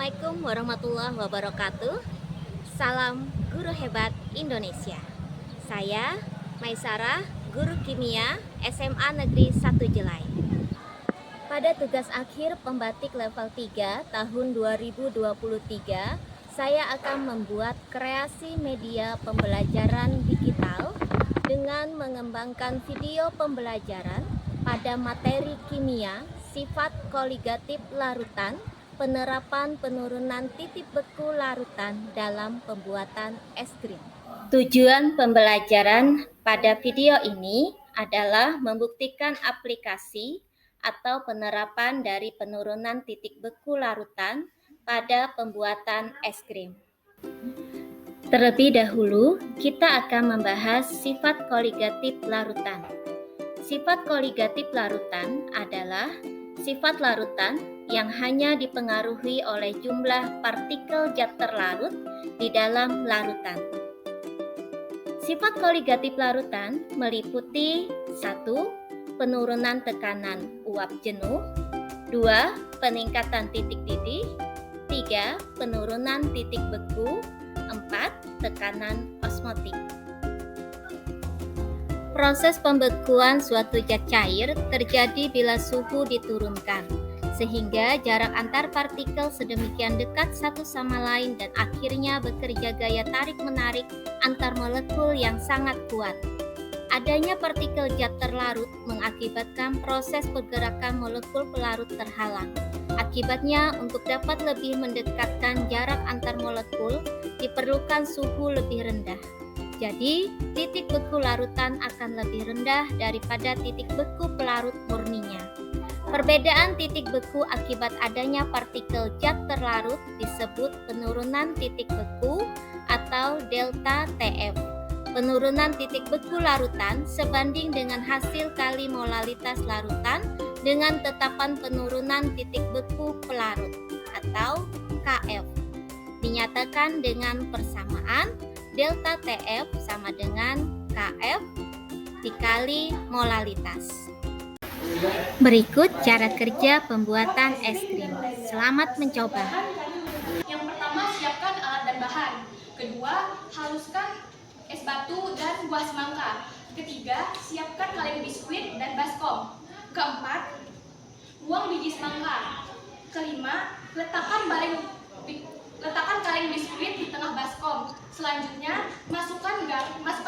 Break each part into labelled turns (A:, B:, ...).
A: Assalamualaikum warahmatullahi wabarakatuh. Salam guru hebat Indonesia. Saya Maisarah, guru kimia SMA Negeri 1 Jelai. Pada tugas akhir pembatik level 3 tahun 2023, saya akan membuat kreasi media pembelajaran digital dengan mengembangkan video pembelajaran pada materi kimia, sifat koligatif larutan, penerapan penurunan titik beku larutan dalam pembuatan es krim. Tujuan pembelajaran pada video ini adalah membuktikan aplikasi atau penerapan dari penurunan titik beku larutan pada pembuatan es krim. Terlebih dahulu, kita akan membahas sifat koligatif larutan. Sifat koligatif larutan adalah sifat larutan yang hanya dipengaruhi oleh jumlah partikel zat terlarut di dalam larutan. Sifat koligatif larutan meliputi 1. Penurunan tekanan uap jenuh, 2. Peningkatan titik didih, 3. Penurunan titik beku, 4. Tekanan osmotik. Proses pembekuan suatu zat cair terjadi bila suhu diturunkan, sehingga jarak antar partikel sedemikian dekat satu sama lain dan akhirnya bekerja gaya tarik-menarik antar molekul yang sangat kuat. Adanya partikel zat terlarut mengakibatkan proses pergerakan molekul pelarut terhalang. Akibatnya, untuk dapat lebih mendekatkan jarak antar molekul, diperlukan suhu lebih rendah. Jadi, titik beku larutan akan lebih rendah daripada titik beku pelarut murninya. Perbedaan titik beku akibat adanya partikel zat terlarut disebut penurunan titik beku atau delta TF. Penurunan titik beku larutan sebanding dengan hasil kali molalitas larutan dengan tetapan penurunan titik beku pelarut atau KF. Dinyatakan dengan persamaan delta TF sama dengan KF dikali molalitas. Berikut cara kerja pembuatan es krim. Selamat mencoba.
B: Yang pertama, siapkan alat dan bahan. Kedua, haluskan es batu dan buah semangka. Ketiga, siapkan kaleng biskuit dan baskom. Keempat, buang biji semangka. Kelima, letakkan kaleng biskuit di tengah baskom. Selanjutnya, masukkan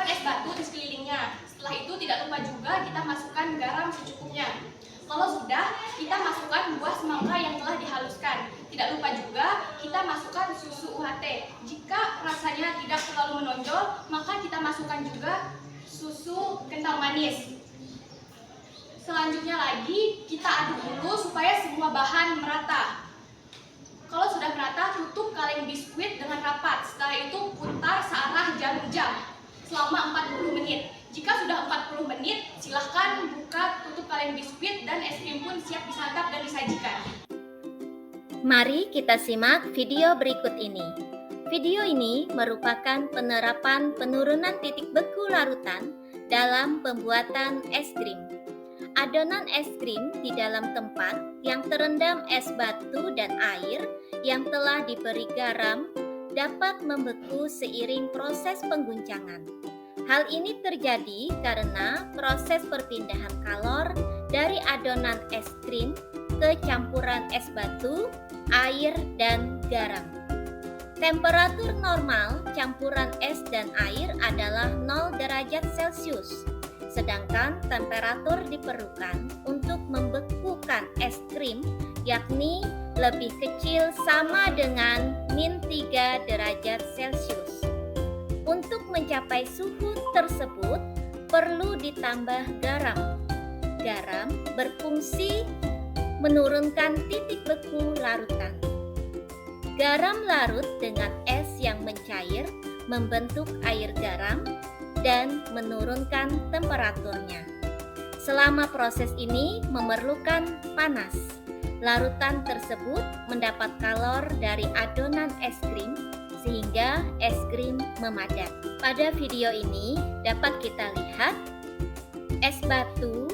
B: es batu di sekelilingnya. Setelah itu tidak lupa juga kita masukkan garam secukupnya. Kalau sudah, kita masukkan buah semangka yang telah dihaluskan. Tidak lupa juga kita masukkan susu UHT. Jika rasanya tidak terlalu menonjol, maka kita masukkan juga susu kental manis. Selanjutnya lagi, kita aduk dulu supaya semua bahan merata. Kalau sudah merata, tutup kaleng biskuit dengan rapat. Setelah itu putar searah jarum jam selama 40 menit. Jika sudah 40 menit, silahkan buka tutup kaleng biskuit dan es krim pun siap disantap dan disajikan.
A: Mari kita simak video berikut ini. Video ini merupakan penerapan penurunan titik beku larutan dalam pembuatan es krim. Adonan es krim di dalam tempat yang terendam es batu dan air yang telah diberi garam dapat membeku seiring proses pengguncangan. Hal ini terjadi karena proses perpindahan kalor dari adonan es krim ke campuran es batu, air, dan garam. Temperatur normal campuran es dan air adalah 0 derajat Celcius, sedangkan temperatur diperlukan untuk membekukan es krim yakni lebih kecil sama dengan -3 derajat Celcius. Untuk mencapai suhu tersebut perlu ditambah garam. Garam berfungsi menurunkan titik beku larutan. Garam larut dengan es yang mencair membentuk air garam dan menurunkan temperaturnya. Selama proses ini memerlukan panas. Larutan tersebut mendapat kalor dari adonan es krim sehingga es krim memadat. Pada video ini dapat kita lihat es batu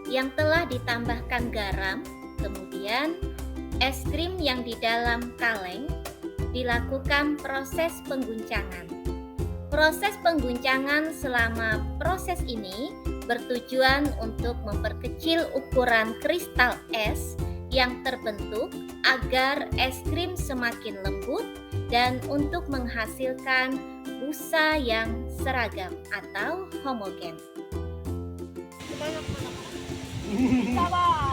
A: yang telah ditambahkan garam, kemudian es krim yang di dalam kaleng dilakukan proses pengguncangan. Proses pengguncangan selama proses ini bertujuan untuk memperkecil ukuran kristal es yang terbentuk agar es krim semakin lembut dan untuk menghasilkan busa yang seragam atau homogen.
C: Sabar.